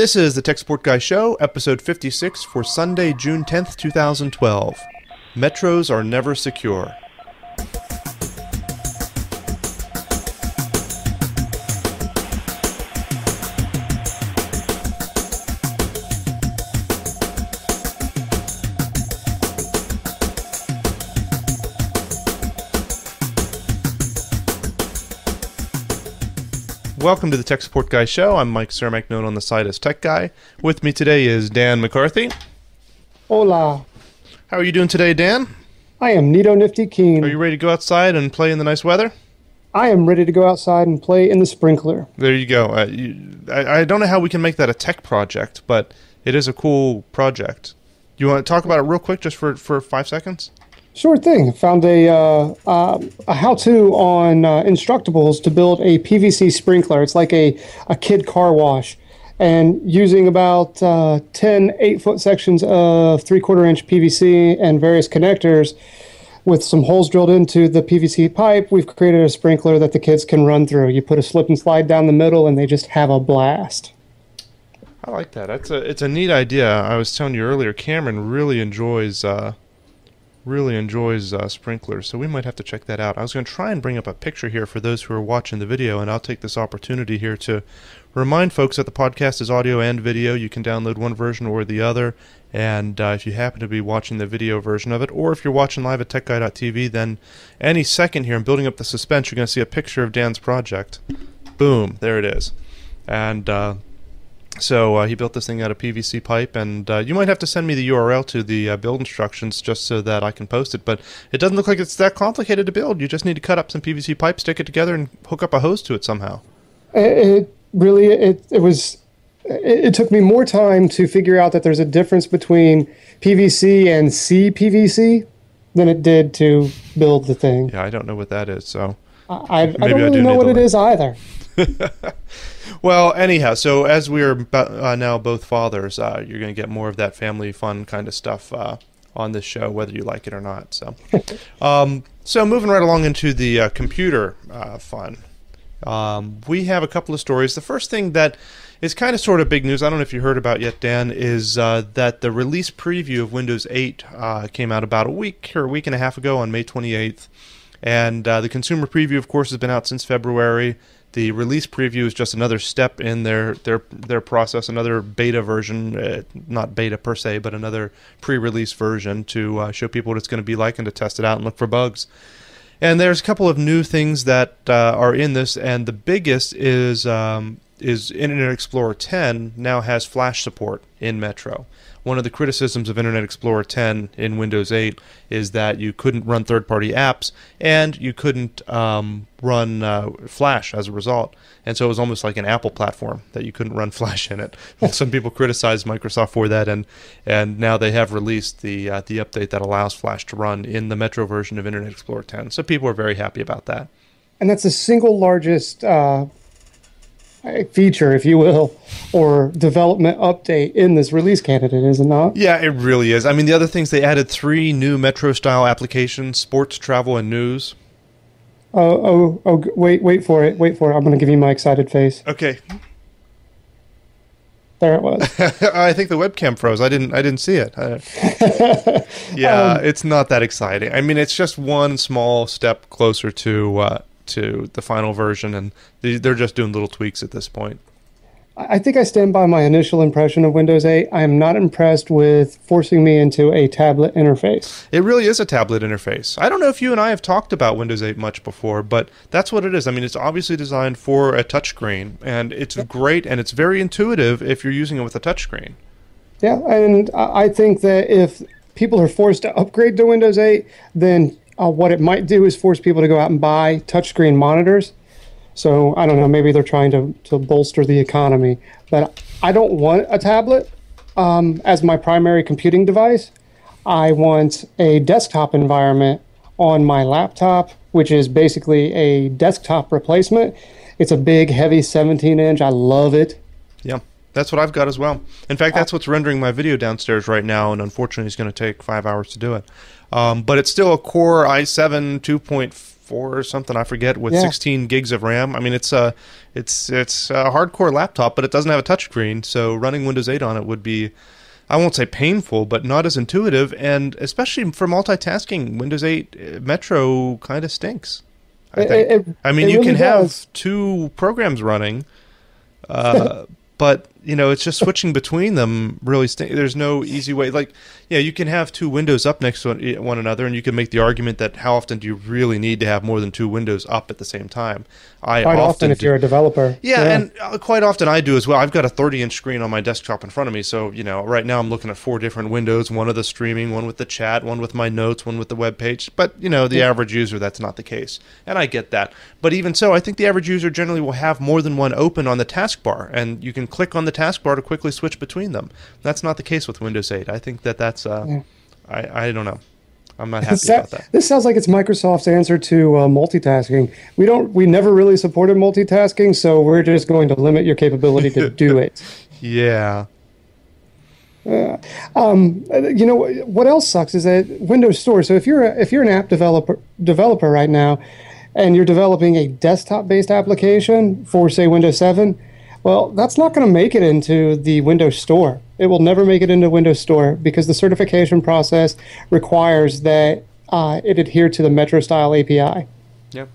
This is the Tech Support Guy Show, episode 56 for Sunday, June 10th, 2012. Metros are never secure. Welcome to the Tech Support Guy Show. I'm Mike Cermak, known on the site as Tech Guy. With me today is Dan McCarthy. Hola. How are you doing today, Dan? I am neato nifty keen. Are you ready to go outside and play in the nice weather? I am ready to go outside and play in the sprinkler. There you go. I don't know how we can make that a tech project, but it is a cool project. You want to talk about it real quick, just for 5 seconds? Sure thing. Found a how-to on Instructables to build a PVC sprinkler. It's like a kid car wash. And using about 10 8-foot sections of 3/4-inch PVC and various connectors with some holes drilled into the PVC pipe, we've created a sprinkler that the kids can run through. You put a slip and slide down the middle and they just have a blast. I like that. It's a neat idea. I was telling you earlier, Cameron really enjoys sprinklers, so we might have to check that out. I was going to try and bring up a picture here for those who are watching the video, and I'll take this opportunity here to remind folks that the podcast is audio and video. You can download one version or the other, and if you happen to be watching the video version of it, or if you're watching live at techguy.tv, then any second here, I'm building up the suspense, you're going to see a picture of Dan's project. Boom, there it is. And So he built this thing out of PVC pipe, and you might have to send me the URL to the build instructions just so that I can post it, but it doesn't look like it's that complicated to build. You just need to cut up some PVC pipe, stick it together, and hook up a hose to it somehow. It took me more time to figure out that there's a difference between PVC and CPVC than it did to build the thing. Yeah, I don't know what that is, so I don't really know what it is either. Well, anyhow, so as we are now both fathers, you're going to get more of that family fun kind of stuff on this show, whether you like it or not. So, so moving right along into the computer fun, we have a couple of stories. The first thing that is kind of sort of big news, I don't know if you heard about yet, Dan, is that the release preview of Windows 8 came out about a week or a week and a half ago on May 28th. And the consumer preview, of course, has been out since February. The release preview is just another step in their process, another beta version, not beta per se, but another pre-release version to show people what it's going to be like and to test it out and look for bugs. And there's a couple of new things that are in this, and the biggest is Internet Explorer 10 now has Flash support in Metro. One of the criticisms of Internet Explorer 10 in Windows 8 is that you couldn't run third-party apps and you couldn't run Flash as a result. And so it was almost like an Apple platform that you couldn't run Flash in it. Some people criticized Microsoft for that, and now they have released the update that allows Flash to run in the Metro version of Internet Explorer 10. So people are very happy about that. And that's the single largest feature, if you will, or development update in this release candidate, is it not? Yeah, it really is. I mean, the other things, they added 3 new Metro-style applications: sports, travel, and news. Wait for it. I'm going to give you my excited face. Okay. There it was. I think the webcam froze. I didn't see it. Yeah, it's not that exciting. I mean, it's just one small step closer to the final version, and they're just doing little tweaks at this point. I think I stand by my initial impression of Windows 8. I am not impressed with forcing me into a tablet interface. It really is a tablet interface. I don't know if you and I have talked about Windows 8 much before, but that's what it is. I mean, it's obviously designed for a touchscreen, and it's great, and it's very intuitive if you're using it with a touchscreen. Yeah, and I think that if people are forced to upgrade to Windows 8, then what it might do is force people to go out and buy touchscreen monitors. So, I don't know, maybe they're trying to bolster the economy. But I don't want a tablet as my primary computing device. I want a desktop environment on my laptop, which is basically a desktop replacement. It's a big, heavy 17-inch. I love it. Yeah, that's what I've got as well. In fact, that's what's rendering my video downstairs right now, and unfortunately it's going to take 5 hours to do it. But it's still a Core i7 2.4 4 or something, I forget, with Yeah. 16 gigs of RAM. I mean, it's a hardcore laptop, but it doesn't have a touchscreen, so running Windows 8 on it would be, I won't say painful, but not as intuitive, and especially for multitasking, Windows 8 Metro kind of stinks, I think. I mean, it you really can have does. 2 programs running, but it's just switching between them really stinks. There's no easy way. Like, yeah, you can have 2 windows up next to one another, and you can make the argument that how often do you really need to have more than 2 windows up at the same time? I Quite often, if do. you're a developer. Yeah, and quite often I do as well. I've got a 30-inch screen on my desktop in front of me, so right now I'm looking at 4 different windows: one of the streaming, one with the chat, one with my notes, one with the web page. But the average user, that's not the case, and I get that. But even so, I think the average user generally will have more than one open on the taskbar, and you can click on the taskbar to quickly switch between them. That's not the case with Windows 8. I think that's I don't know. I'm not happy about that. This sounds like it's Microsoft's answer to multitasking. We never really supported multitasking, so we're just going to limit your capability to do it. Yeah. What else sucks is that Windows Store. So if you're an app developer right now, and you're developing a desktop-based application for, say, Windows 7, well, that's not going to make it into the Windows Store. It will never make it into Windows Store because the certification process requires that it adhere to the Metro-style API. Yeah.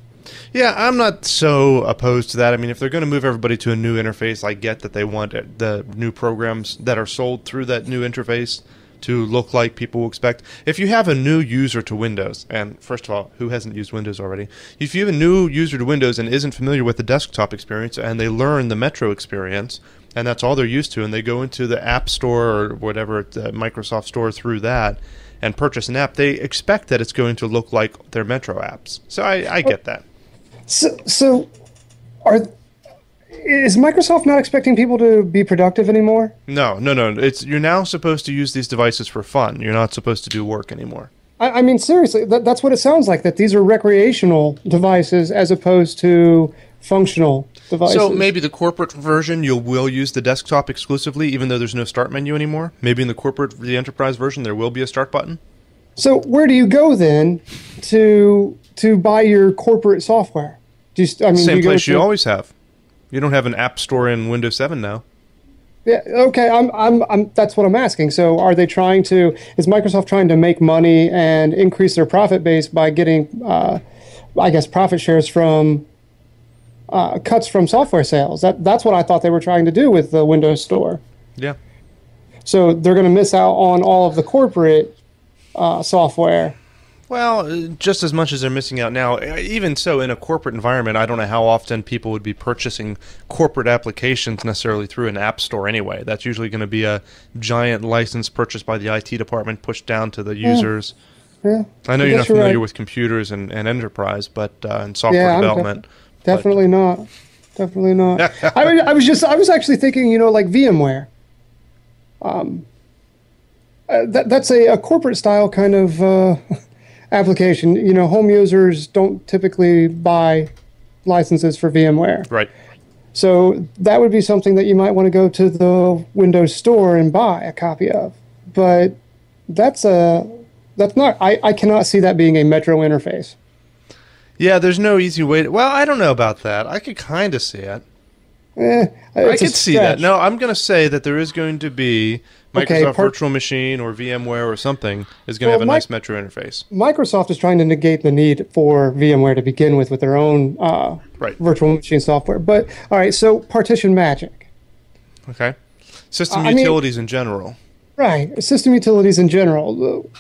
Yeah, I'm not so opposed to that. I mean, if they're going to move everybody to a new interface, I get that they want the new programs that are sold through that new interface to look like people will expect. If you have a new user to Windows, and first of all, who hasn't used Windows already? If you have a new user to Windows and isn't familiar with the desktop experience, and they learn the Metro experience, and that's all they're used to, and they go into the App Store or whatever, the Microsoft Store through that, and purchase an app, they expect that it's going to look like their Metro apps. So I get that. So is Microsoft not expecting people to be productive anymore? No. You're now supposed to use these devices for fun. You're not supposed to do work anymore. I mean, seriously, that's what it sounds like, that these are recreational devices as opposed to functional devices. So maybe the corporate version, you will use the desktop exclusively, even though there's no start menu anymore? Maybe in the enterprise version, there will be a start button? So where do you go then to buy your corporate software? Same place you always have. You don't have an app store in Windows 7 now. Yeah. Okay. That's what I'm asking. So, is Microsoft trying to make money and increase their profit base by getting, profit shares from cuts from software sales? That's what I thought they were trying to do with the Windows Store. Yeah. So they're going to miss out on all of the corporate software. Well, just as much as they're missing out now. Even so, in a corporate environment, I don't know how often people would be purchasing corporate applications necessarily through an app store anyway. That's usually going to be a giant license purchased by the IT department, pushed down to the users. Yeah. I know you're not familiar with computers and enterprise, but and software development. Definitely not. Definitely not. I was actually thinking, like VMware. That's a corporate style kind of application. Home users don't typically buy licenses for VMware. Right. So that would be something that you might want to go to the Windows Store and buy a copy of. But that's not. I cannot see that being a Metro interface. Yeah, there's no easy way to. Well, I don't know about that. I could kind of see it. I could see that. No, I'm going to say that there is going to be Microsoft Virtual Machine or VMware or something is going to have a nice Metro interface. Microsoft is trying to negate the need for VMware to begin with their own virtual machine software. But, all right, so partition magic. Okay. System utilities in general. Right. System utilities in general.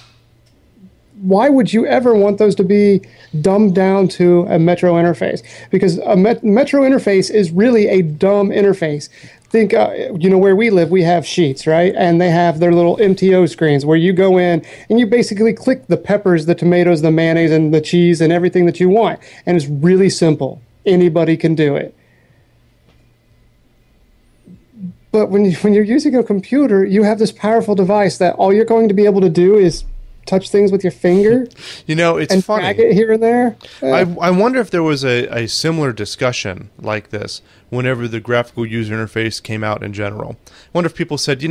Why would you ever want those to be dumbed down to a Metro interface? Because a Metro interface is really a dumb interface. Think, where we live, we have Sheets, right? And they have their little MTO screens where you go in and you basically click the peppers, the tomatoes, the mayonnaise, and the cheese and everything that you want. And it's really simple. Anybody can do it. But when you're using a computer, you have this powerful device that all you're going to be able to do is touch things with your finger It's and funny. drag it here and there. I wonder if there was a similar discussion like this whenever the graphical user interface came out in general. I wonder if people said,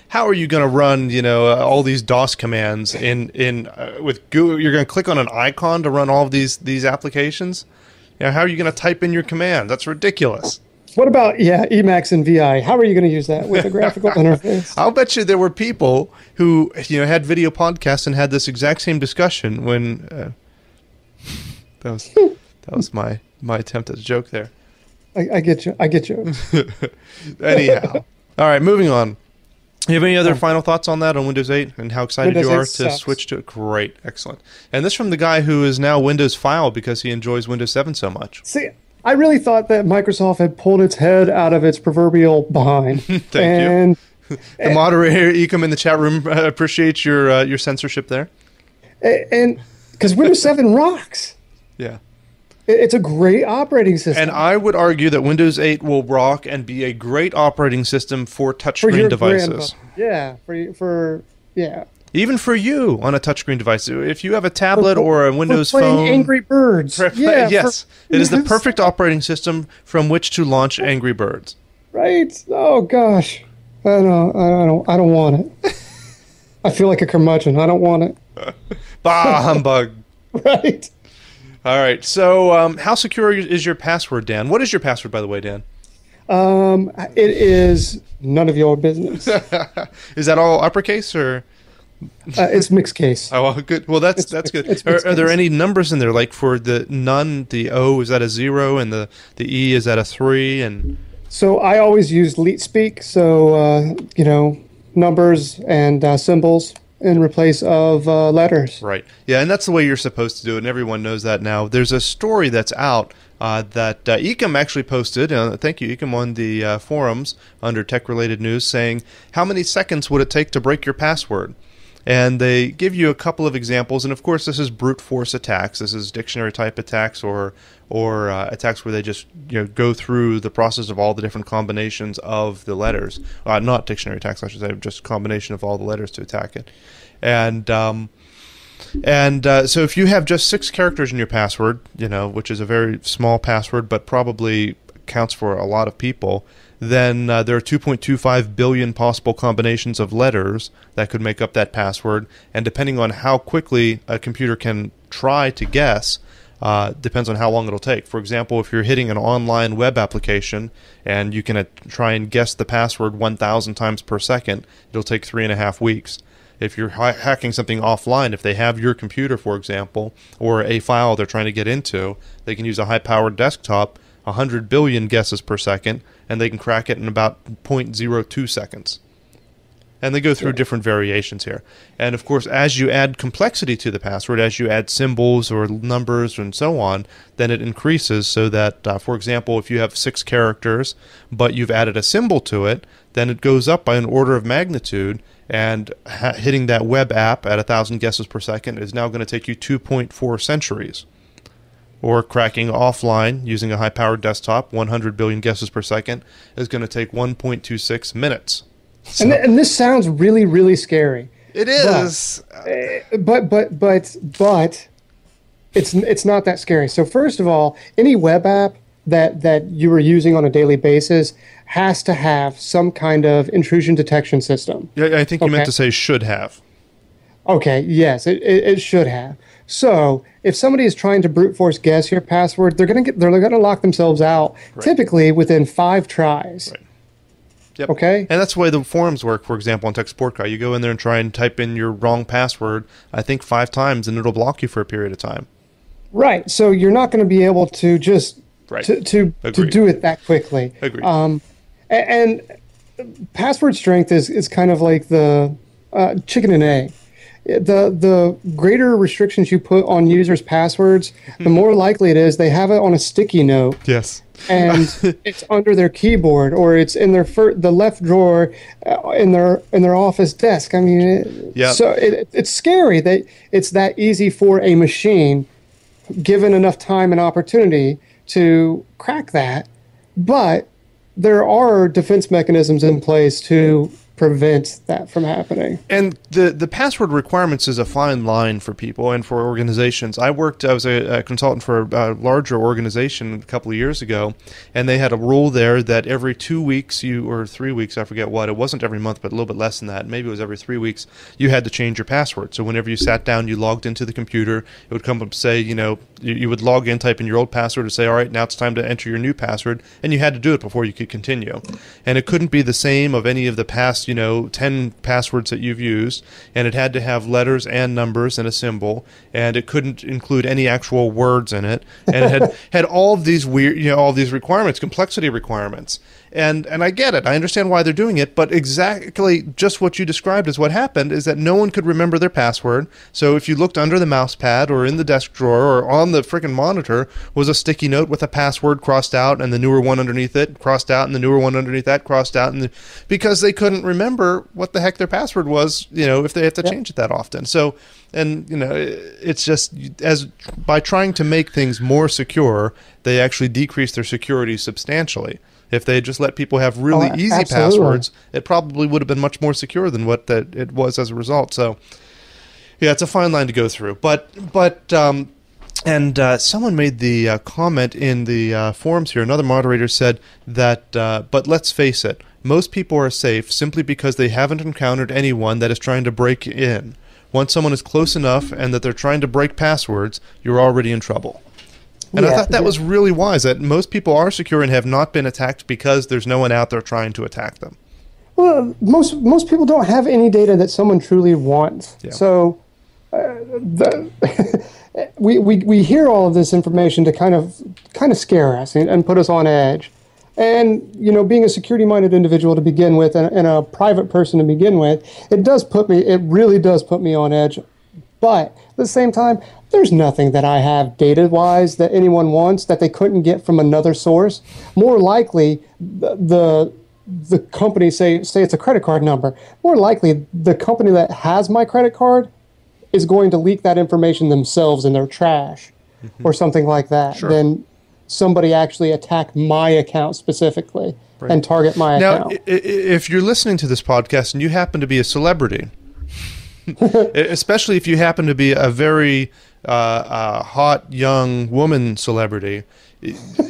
how are you going to run, all these DOS commands with Google? You're going to click on an icon to run all of these applications? How are you going to type in your command? That's ridiculous. What about, Emacs and VI? How are you going to use that with a graphical interface? I'll bet you there were people who had video podcasts and had this exact same discussion when that was my attempt at a joke there. I get you. Anyhow, all right, moving on. You have any other final thoughts on that, on Windows 8 and how excited Windows you are 8 to sucks. switch to it? Great, excellent. And this from the guy who is now Windows File because he enjoys Windows 7 so much. See, I really thought that Microsoft had pulled its head out of its proverbial behind. Thank you. The moderator, Ecom, in the chat room appreciates your censorship there. And because Windows 7 rocks. Yeah. It's a great operating system. And I would argue that Windows 8 will rock and be a great operating system for touchscreen devices. Yeah, yeah. Even for you on a touchscreen device. If you have a tablet or a Windows for playing phone. Angry Birds. Yes. It is the perfect operating system from which to launch Angry Birds. Right? Oh gosh. I don't want it. I feel like a curmudgeon. I don't want it. Bah, humbug. Right. All right. So, how secure is your password, Dan? What is your password, by the way, Dan? It is none of your business. Is that all uppercase or? It's mixed case. Oh, well, good. Well, that's good. Are there any numbers in there? Like for the none, the O is at a 0, and the E is at a 3, and. So I always use LeetSpeak. So numbers and symbols in place of letters. Right. Yeah, and that's the way you're supposed to do it, and everyone knows that now. There's a story that's out that Ecom actually posted. Thank you, Ecom, on the forums under tech-related news, saying, how many seconds would it take to break your password? And they give you a couple of examples, and of course this is brute force attacks. This is dictionary type attacks or attacks where they just go through the process of all the different combinations of the letters. Not dictionary attacks, I should say, just a combination of all the letters to attack it. And so if you have just 6 characters in your password, which is a very small password, but probably counts for a lot of people, then there are 2.25 billion possible combinations of letters that could make up that password. And depending on how quickly a computer can try to guess, depends on how long it'll take. For example, if you're hitting an online web application and you can try and guess the password 1,000 times per second, it'll take 3.5 weeks. If you're hacking something offline, if they have your computer, for example, or a file they're trying to get into, they can use a high-powered desktop, 100 billion guesses per second, and they can crack it in about 0.02 seconds. And they go through different variations here. And of course, as you add complexity to the password, as you add symbols or numbers and so on, then it increases so that, for example, if you have 6 characters, but you've added a symbol to it, then it goes up by an order of magnitude, and hitting that web app at 1,000 guesses per second is now going to take you 2.4 centuries. Or cracking offline using a high-powered desktop, 100 billion guesses per second, is going to take 1.26 minutes. So, and this sounds really, really scary. It is. But it's not that scary. So first of all, any web app that you are using on a daily basis has to have some kind of intrusion detection system. Yeah, I think you meant to say should have. Okay, yes, it should have. So if somebody is trying to brute force guess your password, they're gonna lock themselves out typically within 5 tries. Right. Yep. Okay. And that's the way the forums work, for example, on Tech Support Guy. You go in there and try and type in your wrong password, I think 5 times, and it'll block you for a period of time. Right. So you're not going to be able to just to do it that quickly. Agreed. And password strength is kind of like the chicken and egg. The greater restrictions you put on users' passwords, the more likely it is they have it on a sticky note. Yes. And it's under their keyboard, or it's in the left drawer in their office desk. I mean, so it's scary that it's that easy for a machine, given enough time and opportunity, to crack that. But there are defense mechanisms in place to prevent that from happening. And the password requirements is a fine line for people and for organizations. I was a consultant for a larger organization a couple of years ago, and they had a rule there that every 2 weeks, or 3 weeks, I forget what, it wasn't every month, but a little bit less than that, maybe it was every 3 weeks, you had to change your password. So whenever you sat down, you logged into the computer, it would come up and say, you would log in, type in your old password, and say, all right, now it's time to enter your new password, and you had to do it before you could continue. And it couldn't be the same of any of the past 10 passwords that you've used, and it had to have letters and numbers and a symbol, and it couldn't include any actual words in it, and it had all of these weird, all of these requirements, complexity requirements. And I get it. I understand why they're doing it, but exactly just what you described is what happened, is that no one could remember their password. So if you looked under the mouse pad or in the desk drawer or on the freaking monitor was a sticky note with a password crossed out and the newer one underneath it crossed out and the newer one underneath that crossed out, because they couldn't remember what the heck their password was, if they have to change it that often. So, and it's just as by trying to make things more secure, they actually decrease their security substantially. If they had just let people have really easy passwords, it probably would have been much more secure than what that it was as a result. So, yeah, it's a fine line to go through. But someone made the comment in the forums here. Another moderator said that, but let's face it, most people are safe simply because they haven't encountered anyone that is trying to break in. Once someone is close enough and that they're trying to break passwords, you're already in trouble. And I thought that was really wise, that most people are secure and have not been attacked because there's no one out there trying to attack them. Well, most people don't have any data that someone truly wants. Yeah. So we hear all of this information to kind of scare us and put us on edge. And, being a security-minded individual to begin with and a private person to begin with, it really does put me on edge. But at the same time, there's nothing that I have data-wise that anyone wants that they couldn't get from another source. More likely, the company, say it's a credit card number, more likely the company that has my credit card is going to leak that information themselves in their trash or something like that. Sure. Then somebody actually attack my account specifically and target my account. Now, if you're listening to this podcast and you happen to be a celebrity, especially if you happen to be a very hot young woman celebrity,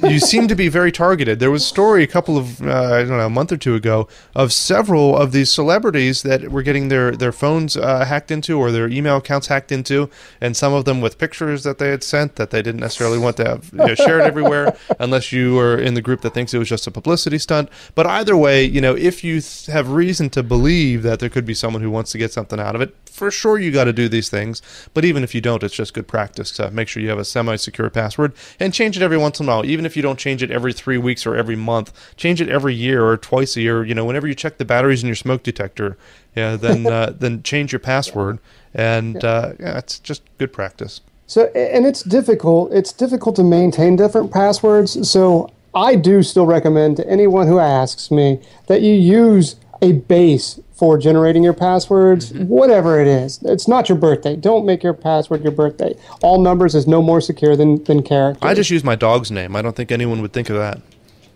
you seem to be very targeted. There was a story a couple of, a month or two ago of several of these celebrities that were getting their phones hacked into or their email accounts hacked into, and some of them with pictures that they had sent that they didn't necessarily want to have shared everywhere unless you were in the group that thinks it was just a publicity stunt. But either way, if you have reason to believe that there could be someone who wants to get something out of it, for sure you got to do these things. But even if you don't, it's just good practice to make sure you have a semi-secure password and change it every once in a while. Even if you don't change it every 3 weeks or every month, change it every year or twice a year. Whenever you check the batteries in your smoke detector, then change your password. And it's just good practice. So, and it's difficult. It's difficult to maintain different passwords. So I do still recommend to anyone who asks me that you use a base for generating your passwords, whatever it is. It's not your birthday. Don't make your password your birthday. All numbers is no more secure than characters. I just use my dog's name. I don't think anyone would think of that.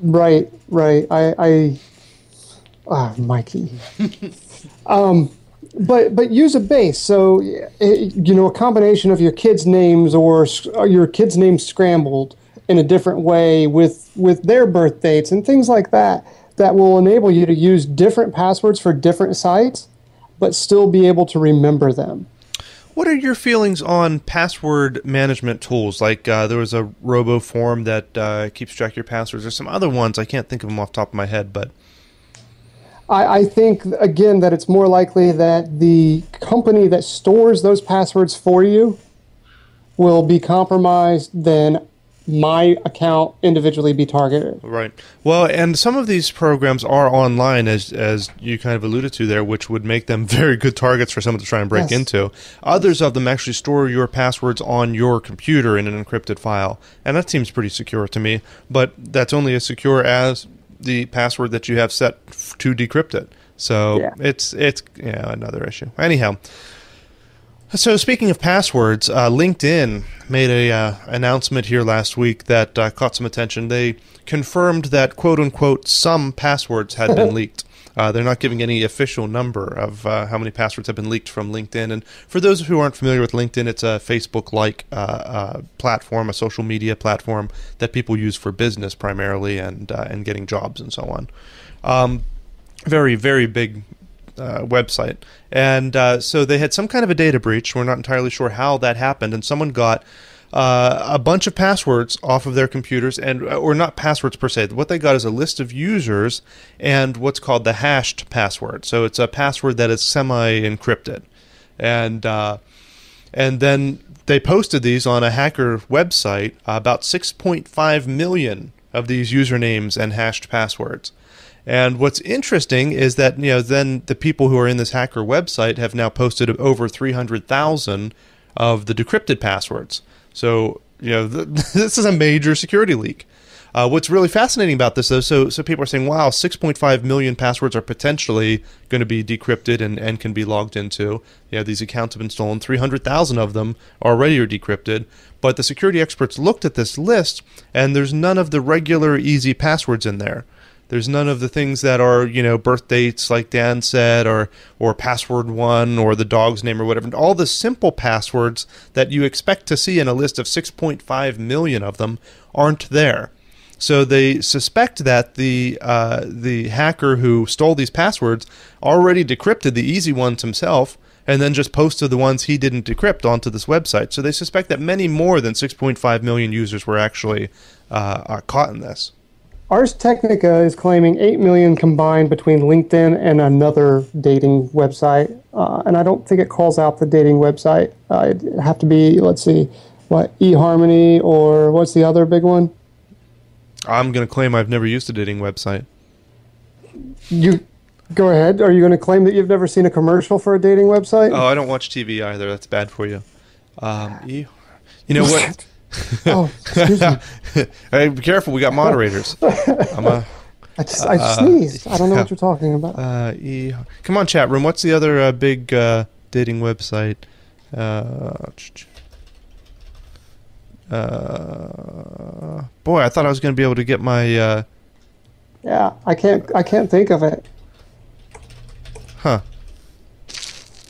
Right. Mikey. But use a base. So, a combination of your kids' names or your kids' names scrambled in a different way with their birth dates and things like that. That will enable you to use different passwords for different sites, but still be able to remember them. What are your feelings on password management tools? Like there was a RoboForm that keeps track of your passwords. There's some other ones. I can't think of them off the top of my head, but I think, again, that it's more likely that the company that stores those passwords for you will be compromised than my account individually be targeted. Right. Well, and some of these programs are online, as you kind of alluded to there, which would make them very good targets for someone to try and break into. Others of them actually store your passwords on your computer in an encrypted file, and that seems pretty secure to me, but that's only as secure as the password that you have set to decrypt it. So it's another issue. Anyhow, so speaking of passwords, LinkedIn made a announcement here last week that caught some attention. They confirmed that, quote-unquote, some passwords had been leaked. They're not giving any official number of how many passwords have been leaked from LinkedIn. And for those who aren't familiar with LinkedIn, it's a Facebook-like platform, a social media platform that people use for business primarily and getting jobs and so on. Very, very big website. And so they had some kind of a data breach. We're not entirely sure how that happened. And someone got a bunch of passwords off of their computers, or not passwords per se. What they got is a list of users and what's called the hashed password. So it's a password that is semi-encrypted, and then they posted these on a hacker website. About 6.5 million of these usernames and hashed passwords. And what's interesting is that then the people who are in this hacker website have now posted over 300,000 of the decrypted passwords. So, this is a major security leak. What's really fascinating about this, though, so people are saying, wow, 6.5 million passwords are potentially going to be decrypted and can be logged into. These accounts have been stolen. 300,000 of them already are decrypted. But the security experts looked at this list, and there's none of the regular easy passwords in there. There's none of the things that are, birth dates, like Dan said, or password one, or the dog's name, or whatever. All the simple passwords that you expect to see in a list of 6.5 million of them aren't there. So they suspect that the hacker who stole these passwords already decrypted the easy ones himself, and then just posted the ones he didn't decrypt onto this website. So they suspect that many more than 6.5 million users were actually caught in this. Ars Technica is claiming 8 million combined between LinkedIn and another dating website. And I don't think it calls out the dating website. It'd have to be, let's see, eHarmony, or what's the other big one? I'm going to claim I've never used a dating website. You go ahead. Are you going to claim that you've never seen a commercial for a dating website? Oh, I don't watch TV either. That's bad for you. You know what? Oh, excuse me. Hey, be careful. We got moderators. I sneezed. I don't know what you're talking about. Come on, chat room. What's the other big dating website? Boy, I thought I was going to be able to get my. Yeah, I can't think of it. Huh.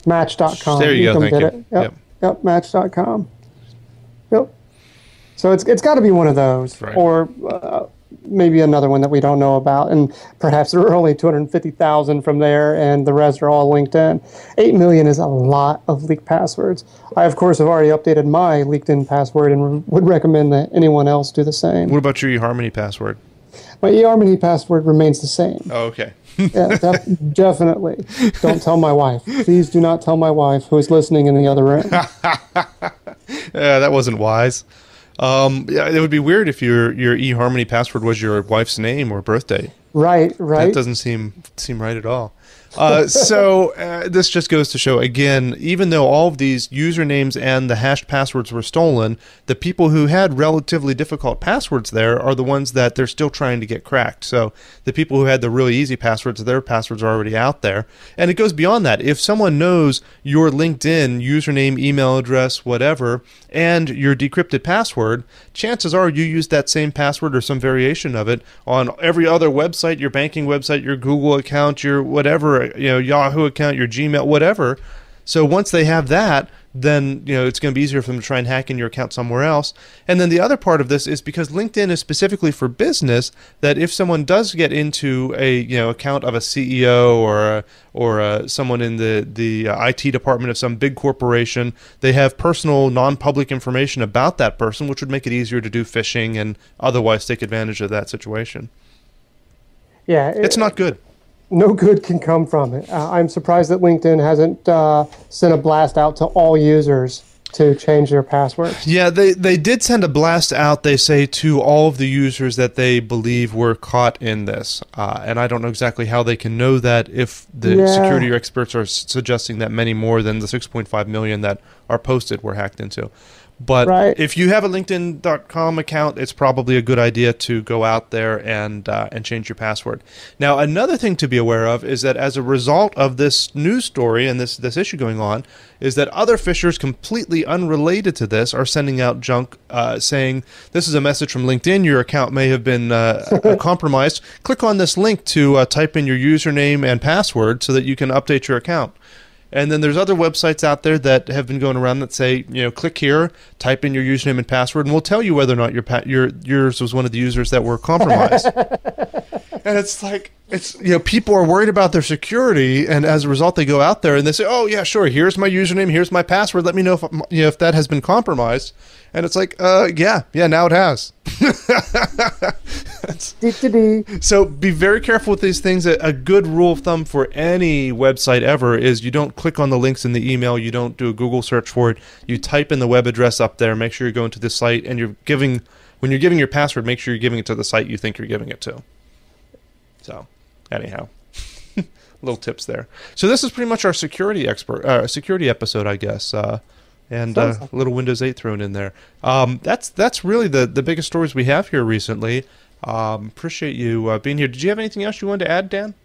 Match.com. There you go. Thank you. Yep. Match.com. Yep. So it's got to be one of those, right. Or maybe another one that we don't know about, and perhaps there are only 250,000 from there, and the rest are all LinkedIn. 8 million is a lot of leaked passwords. I, of course, have already updated my LinkedIn password and would recommend that anyone else do the same. What about your eHarmony password? My eHarmony password remains the same. Oh, okay. Yeah, definitely. Don't tell my wife. Please do not tell my wife, who is listening in the other room. Yeah, that wasn't wise. Yeah, it would be weird if your eHarmony password was your wife's name or birthday. Right. That doesn't seem right at all. So this just goes to show, again, even though all of these usernames and the hashed passwords were stolen, the people who had relatively difficult passwords there are the ones that they're still trying to get cracked. So the people who had the really easy passwords, their passwords are already out there. And it goes beyond that. If someone knows your LinkedIn username, email address, whatever, and your decrypted password, chances are you use that same password or some variation of it on every other website, your banking website, your Google account, your whatever, Yahoo account, your Gmail, whatever. So once they have that, then it's going to be easier for them to try and hack in your account somewhere else. And then the other part of this is because LinkedIn is specifically for business, that if someone does get into a account of a CEO or someone in the IT department of some big corporation, they have personal non-public information about that person, which would make it easier to do phishing and otherwise take advantage of that situation. Yeah, it's not good. No good can come from it. I'm surprised that LinkedIn hasn't sent a blast out to all users to change their passwords. Yeah, they did send a blast out, they say, to all of the users that they believe were caught in this. And I don't know exactly how they can know that if the security experts are suggesting that many more than the 6.5 million that are posted were hacked into. But Right. if you have a LinkedIn.com account, it's probably a good idea to go out there and change your password. Now, another thing to be aware of is that as a result of this news story and this issue going on, is that other phishers completely unrelated to this are sending out junk saying, this is a message from LinkedIn, your account may have been compromised. Click on this link to type in your username and password so that you can update your account. And then there's other websites out there that have been going around that say, click here, type in your username and password, and we'll tell you whether or not yours was one of the users that were compromised. And it's like, people are worried about their security, and as a result, they go out there and they say, oh yeah, sure, here's my username, here's my password. Let me know if that has been compromised. And it's like, yeah, now it has. So be very careful with these things. A good rule of thumb for any website ever is you don't click on the links in the email. You don't do a Google search for it. You type in the web address up there. Make sure you're going to the site, and when you're giving your password, make sure you're giving it to the site you think you're giving it to. So, anyhow, little tips there. So this is pretty much our security episode, I guess. And a little Windows 8 thrown in there. That's really the biggest stories we have here recently. Appreciate you being here. Did you have anything else you wanted to add, Dan?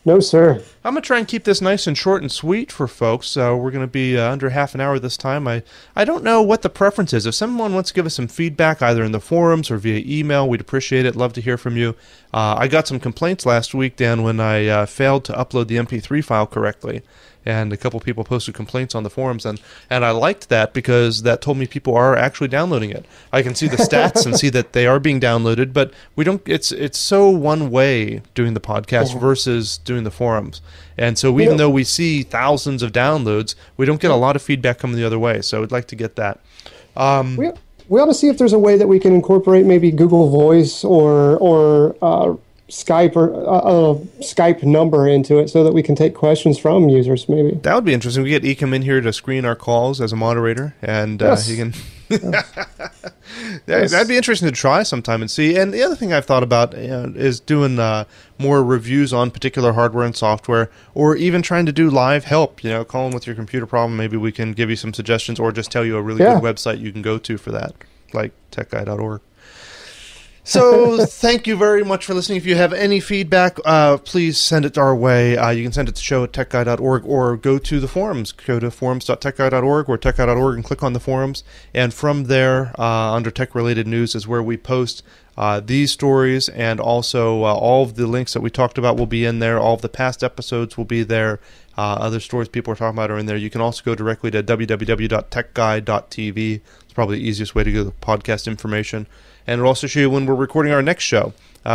No, sir. I'm going to try and keep this nice and short and sweet for folks. We're going to be under half an hour this time. I don't know what the preference is. If someone wants to give us some feedback, either in the forums or via email, we'd appreciate it. Love to hear from you. I got some complaints last week, Dan, when I failed to upload the MP3 file correctly. And a couple people posted complaints on the forums, and I liked that because that told me people are actually downloading it. I can see the stats and see that they are being downloaded, but we don't. It's so one way doing the podcast versus doing the forums, and so even though we see thousands of downloads, we don't get a lot of feedback coming the other way. So I'd like to get that. We ought to see if there's a way that we can incorporate maybe Google Voice or Skype or a Skype number into it so that we can take questions from users. Maybe that would be interesting. We get Ecom in here to screen our calls as a moderator, and he can. That'd be interesting to try sometime and see. And the other thing I've thought about is doing more reviews on particular hardware and software, or even trying to do live help. Calling with your computer problem. Maybe we can give you some suggestions, or just tell you a really good website you can go to for that, like techguy.org. So thank you very much for listening. If you have any feedback, please send it our way. You can send it to show@techguy.org, or go to the forums. Go to forums.techguy.org or techguy.org and click on the forums. And from there, under tech-related news is where we post these stories, and also all of the links that we talked about will be in there. All of the past episodes will be there. Other stories people are talking about are in there. You can also go directly to www.techguy.tv. It's probably the easiest way to get the podcast information. And it'll also show you when we're recording our next show,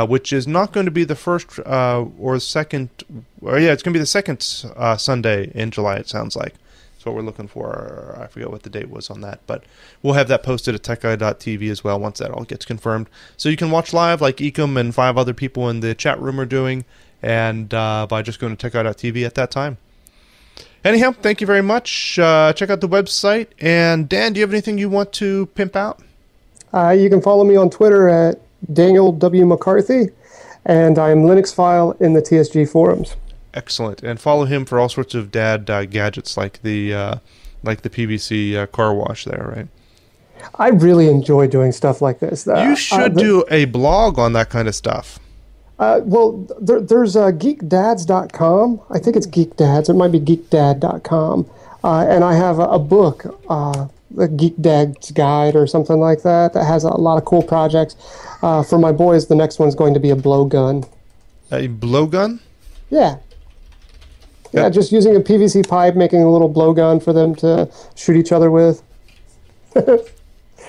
which is not going to be the first or second. It's going to be the second Sunday in July, it sounds like. That's what we're looking for. I forget what the date was on that. But we'll have that posted at techguy.tv as well once that all gets confirmed. So you can watch live like Ecom and 5 other people in the chat room are doing, and by just going to techguy.tv at that time. Anyhow, thank you very much. Check out the website. And Dan, do you have anything you want to pimp out? You can follow me on Twitter at Daniel W. McCarthy, and I'm Linuxphile in the TSG forums. Excellent. And follow him for all sorts of dad gadgets like the PVC car wash there, right? I really enjoy doing stuff like this. You should do a blog on that kind of stuff. There's geekdads.com. I think it's geekdads. It might be geekdad.com. And I have a book, a Geek Dad's Guide or something like that has a lot of cool projects. For my boys, the next one's going to be a blowgun. A blowgun? Yeah. Yeah, just using a PVC pipe, making a little blowgun for them to shoot each other with.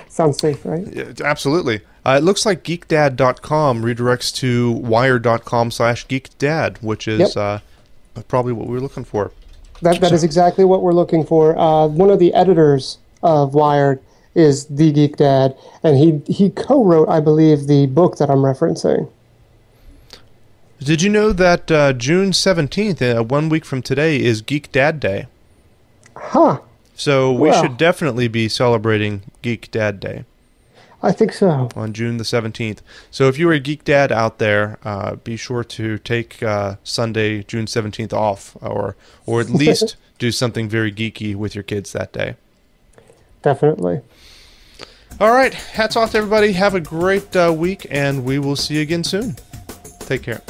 Sounds safe, right? Yeah, absolutely. It looks like geekdad.com redirects to wired.com/geekdad, which is probably what we were looking for. That is exactly what we're looking for. One of the editors of Wired is the Geek Dad, and he co-wrote, I believe, the book that I'm referencing. Did you know that June 17th, 1 week from today, is Geek Dad Day? Huh. So we should definitely be celebrating Geek Dad Day. I think so. On June the 17th. So if you are a Geek Dad out there, be sure to take Sunday, June 17th off, or at least do something very geeky with your kids that day. Definitely. All right. Hats off to everybody. Have a great week, and we will see you again soon. Take care.